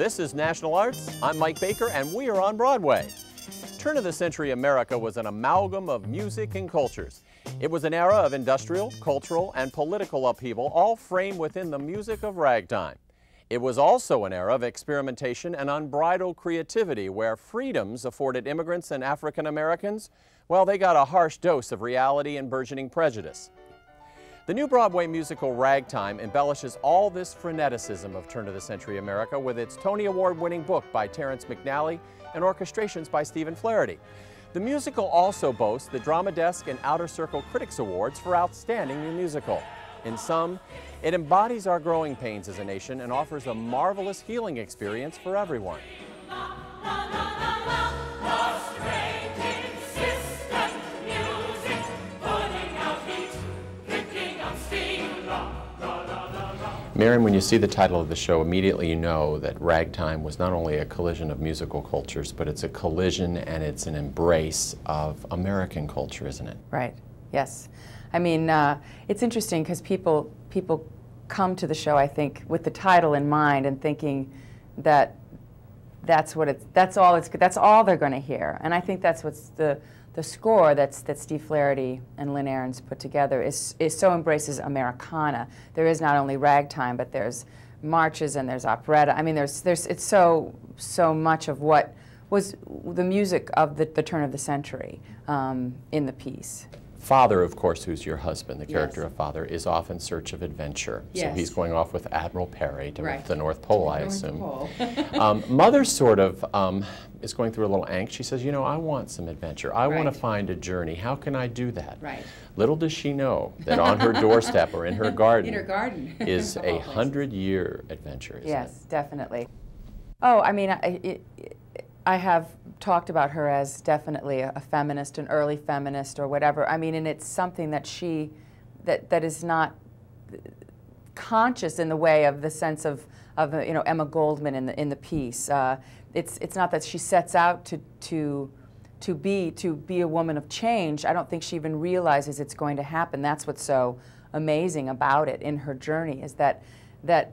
This is National Arts. I'm Mike Baker, and we are on Broadway. Turn-of-the-century America was an amalgam of music and cultures. It was an era of industrial, cultural, and political upheaval, all framed within the music of ragtime. It was also an era of experimentation and unbridled creativity, where freedoms afforded immigrants and African Americans, well, they got a harsh dose of reality and burgeoning prejudice. The new Broadway musical Ragtime embellishes all this freneticism of turn-of-the-century America with its Tony Award-winning book by Terrence McNally and orchestrations by Stephen Flaherty. The musical also boasts the Drama Desk and Outer Circle Critics Awards for Outstanding New Musical. In sum, it embodies our growing pains as a nation and offers a marvelous healing experience for everyone. Marion, when you see the title of the show, immediately you know that Ragtime was not only a collision of musical cultures, but it's a collision and it's an embrace of American culture, isn't it? Right, yes. I mean, it's interesting because people come to the show, I think, with the title in mind and thinking that that's all they're going to hear. And I think that's what's the score that Steve Flaherty and Lynn Ahrens put together is so embraces Americana. There is not only ragtime, but there's marches and there's operetta. I mean, it's so much of what was the music of the turn of the century in the piece. Father, of course, who's your husband, the character Yes. of Father, is off in search of adventure. Yes. So he's going off with Admiral Perry to Right. the North Pole, I North assume. Pole. Mother sort of is going through a little angst. She says, you know, I want some adventure. I want Right. to find a journey. How can I do that? Right. Little does she know that on her doorstep or in her garden, In her garden. is a 100-year adventure, isn't Yes, definitely. Oh, I mean, I have talked about her as definitely a feminist, an early feminist or whatever. I mean, and it's something that that is not conscious in the way of the sense of you know, Emma Goldman in the piece. It's not that she sets out to be a woman of change. I don't think she even realizes it's going to happen. That's what's so amazing about it in her journey, is that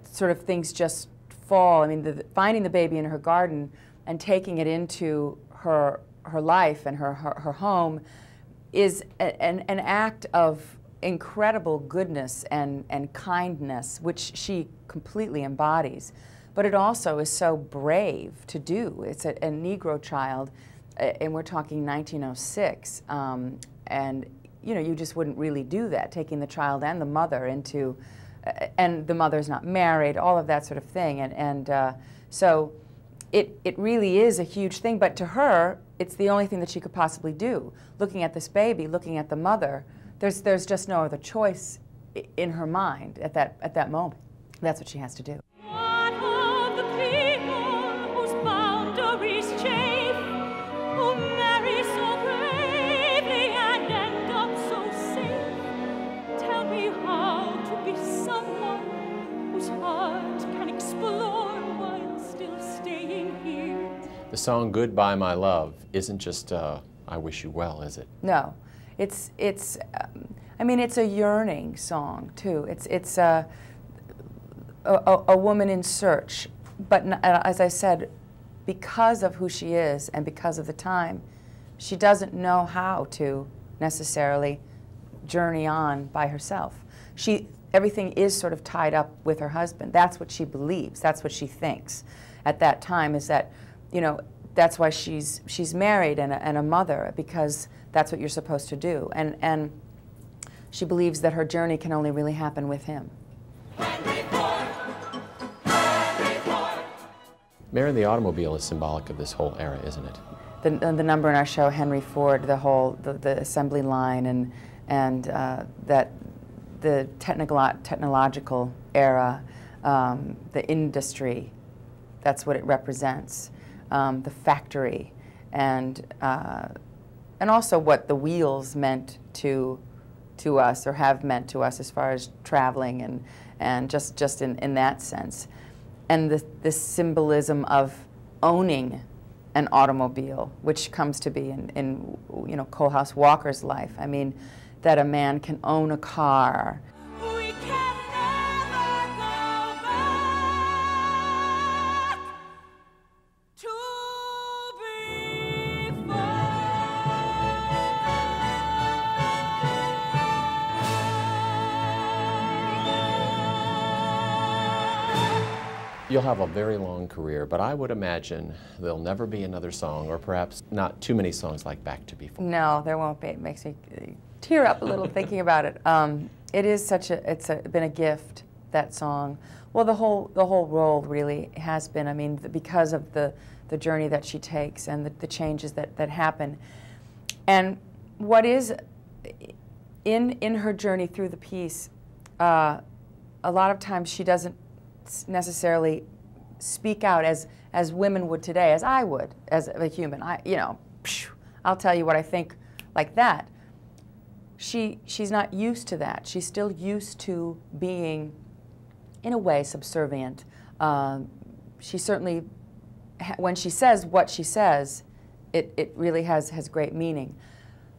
sort of things just fall. I mean, finding the baby in her garden and taking it into her life and her home is an act of incredible goodness and kindness, which she completely embodies. But it also is so brave to do. It's a Negro child, and we're talking 1906, and you know, you just wouldn't really do that, taking the child and the mother into, and the mother's not married, all of that sort of thing, and so it really is a huge thing. But to her, it's the only thing that she could possibly do. Looking at this baby, looking at the mother, there's just no other choice in her mind at that moment. That's what she has to do. What of the people whose boundaries chafe, who marry so bravely and end up so safe? Tell me how to be someone whose heart can explore while still staying here. The song Goodbye My Love isn't just I wish you well, is it? No, it's I mean, it's a yearning song too. It's a woman in search, but as I said, because of who she is and because of the time, she doesn't know how to necessarily journey on by herself. Everything is sort of tied up with her husband. That's what she believes. That's what she thinks at that time, is that, you know, that's why she's married and a mother, because that's what you're supposed to do. And she believes that her journey can only really happen with him. Marion, the automobile is symbolic of this whole era, isn't it? The number in our show, Henry Ford, the assembly line, and that the technological era, the industry, that's what it represents. The factory, and also what the wheels meant to us, or have meant to us, as far as traveling and just in that sense, and the symbolism of owning an automobile, which comes to be in you know, Coalhouse Walker's life. I mean, that a man can own a car. We can never go back. You'll have a very long career, but I would imagine there'll never be another song, or perhaps not too many songs like Back to Before. No, there won't be. It makes me tear up a little thinking about it. It is such a, been a gift, that song. Well, the whole role really has been, I mean, because of the journey that she takes and the changes that happen. And what is, in her journey through the piece, a lot of times she doesn't necessarily speak out as women would today, as I would, as a human. You know, I'll tell you what I think like that. She's not used to that. She's still used to being, in a way, subservient. She certainly, when she says what she says, it really has great meaning.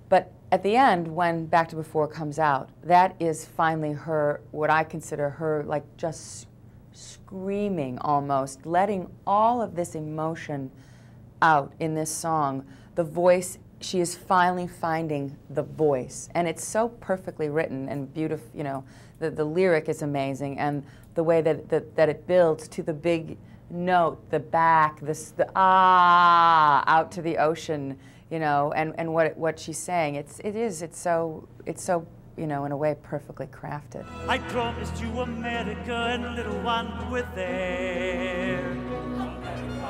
But at the end, when Back to Before comes out, that is finally her, what I consider her, like, just screaming almost, letting all of this emotion out in this song. The voice, she is finally finding the voice. And it's so perfectly written and beautiful, you know, the lyric is amazing, and the way that it builds to the big note, the back, the ah, out to the ocean, you know, and what she's saying. It's so, you know, in a way, perfectly crafted. I promised you America, and little one, we're there. America.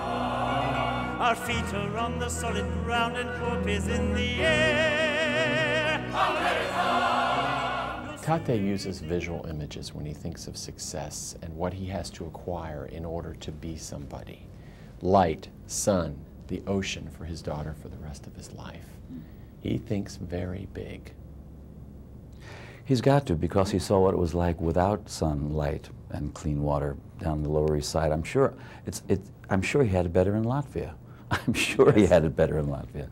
Our feet are on the solid ground, and hope is in the air. America. Tate uses visual images when he thinks of success and what he has to acquire in order to be somebody. Light, sun, the ocean for his daughter for the rest of his life. He thinks very big. He's got to, because he saw what it was like without sunlight and clean water down the Lower East Side. I'm sure I'm sure he had it better in Latvia. I'm sure he had it better in Latvia.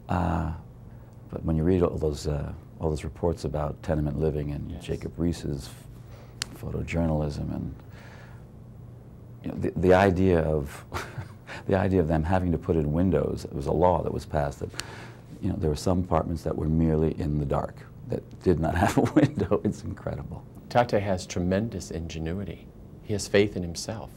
But when you read all those reports about tenement living and yes. Jacob Riis's photojournalism, and you know, the idea of the idea of them having to put in windows, it was a law that was passed that, you know, there were some apartments that were merely in the dark, that did not have a window. It's incredible. Tate has tremendous ingenuity. He has faith in himself.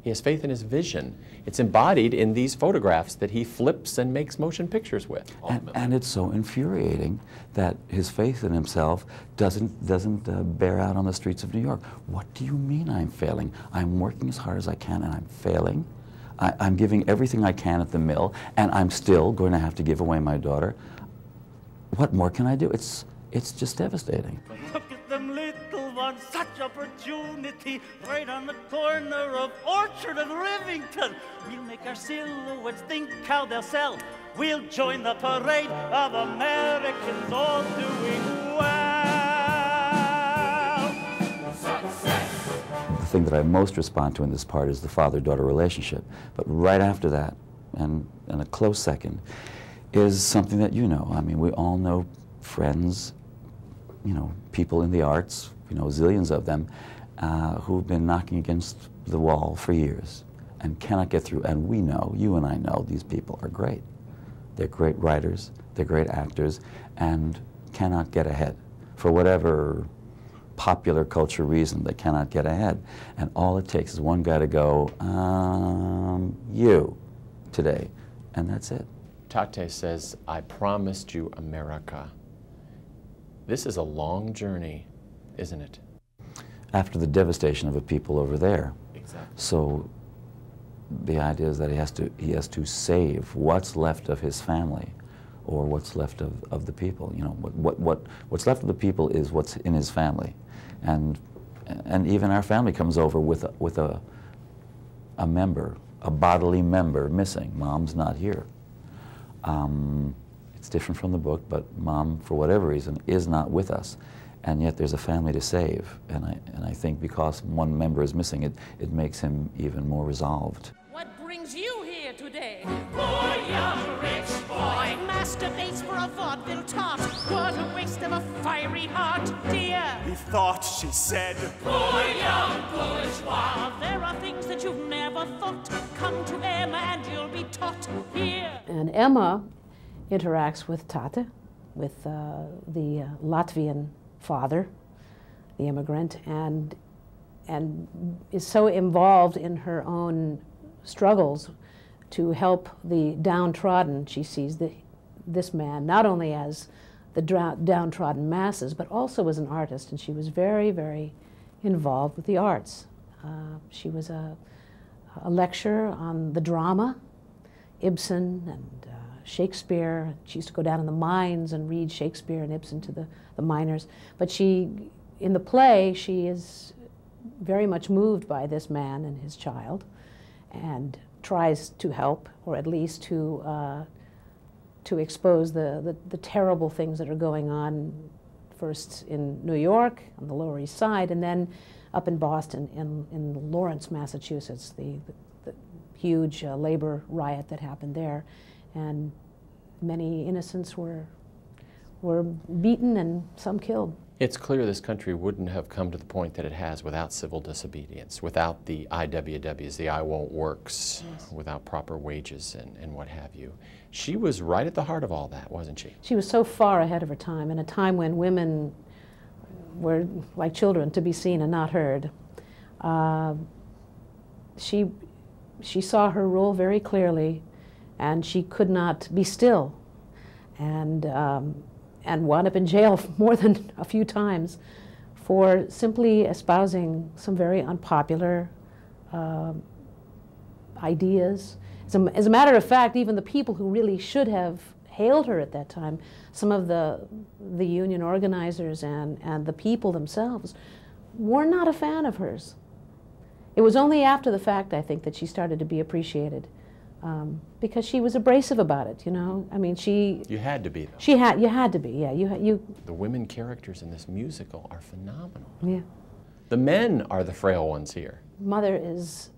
He has faith in his vision. It's embodied in these photographs that he flips and makes motion pictures with. And it's so infuriating that his faith in himself doesn't bear out on the streets of New York. What do you mean I'm failing? I'm working as hard as I can and I'm failing? I'm giving everything I can at the mill, and I'm still going to have to give away my daughter. What more can I do? It's just devastating. Look at them little ones, such opportunity, right on the corner of Orchard and Rivington. We'll make our silhouettes think how they'll sell. We'll join the parade of Americans all doing well. Success! The thing that I most respond to in this part is the father-daughter relationship. But right after that, and a close second, is something that you know. I mean, we all know friends, you know, people in the arts, you know, zillions of them, who've been knocking against the wall for years and cannot get through. And we know, you and I know, these people are great. They're great writers, they're great actors, and cannot get ahead. For whatever popular culture reason, they cannot get ahead. And all it takes is one guy to go, you, today, and that's it. Tate says, I promised you America. This is a long journey, isn't it? After the devastation of the people over there. Exactly. So the idea is that he has to save what's left of his family, or what's left of the people. You know, what's left of the people is what's in his family, and even our family comes over with a member, a bodily member missing. Mom's not here. It's different from the book, but Mom, for whatever reason, is not with us, and yet there's a family to save. And I think because one member is missing, it makes him even more resolved. What brings you here today? Poor young rich boy masturbates for a vaudeville tot. What a waste of a fiery heart, dear. He thought she said, Poor young bourgeois. There are things that you've never thought. Come to Emma and you'll be taught here. And Emma interacts with Tate, with the Latvian father, the immigrant, and is so involved in her own struggles to help the downtrodden. She sees this man not only as the downtrodden masses, but also as an artist, and she was very, very involved with the arts. She was a lecturer on the drama, Ibsen and Shakespeare. She used to go down in the mines and read Shakespeare and Ibsen to the miners. But in the play, she is very much moved by this man and his child, and tries to help, or at least to expose the terrible things that are going on, first in New York on the Lower East Side, and then up in Boston, in Lawrence, Massachusetts, the huge labor riot that happened there, and many innocents were beaten and some killed. It's clear this country wouldn't have come to the point that it has without civil disobedience, without the IWWs, the I Won't Works, yes, without proper wages and what have you. She was right at the heart of all that, wasn't she? She was so far ahead of her time, in a time when women were like children, to be seen and not heard. She saw her role very clearly, and she could not be still, and wound up in jail more than a few times for simply espousing some very unpopular ideas. As a matter of fact, even the people who really should have hailed her at that time, some of the union organizers and the people themselves, were not a fan of hers. It was only after the fact, I think, that she started to be appreciated. Because she was abrasive about it, you know. I mean, You had to be, though. You had to be, yeah. The women characters in this musical are phenomenal. Yeah. The men are the frail ones here. Mother is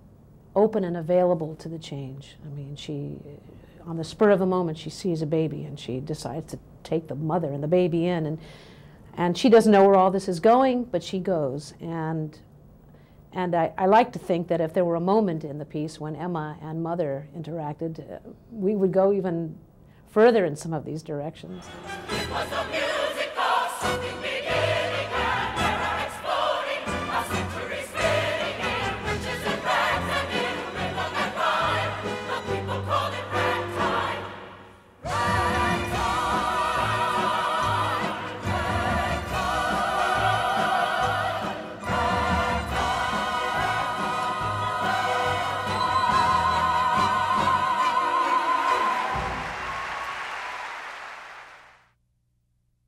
open and available to the change. I mean, on the spur of the moment, she sees a baby and she decides to take the mother and the baby in, and she doesn't know where all this is going, but she goes. And I like to think that if there were a moment in the piece when Emma and Mother interacted, we would go even further in some of these directions. It was a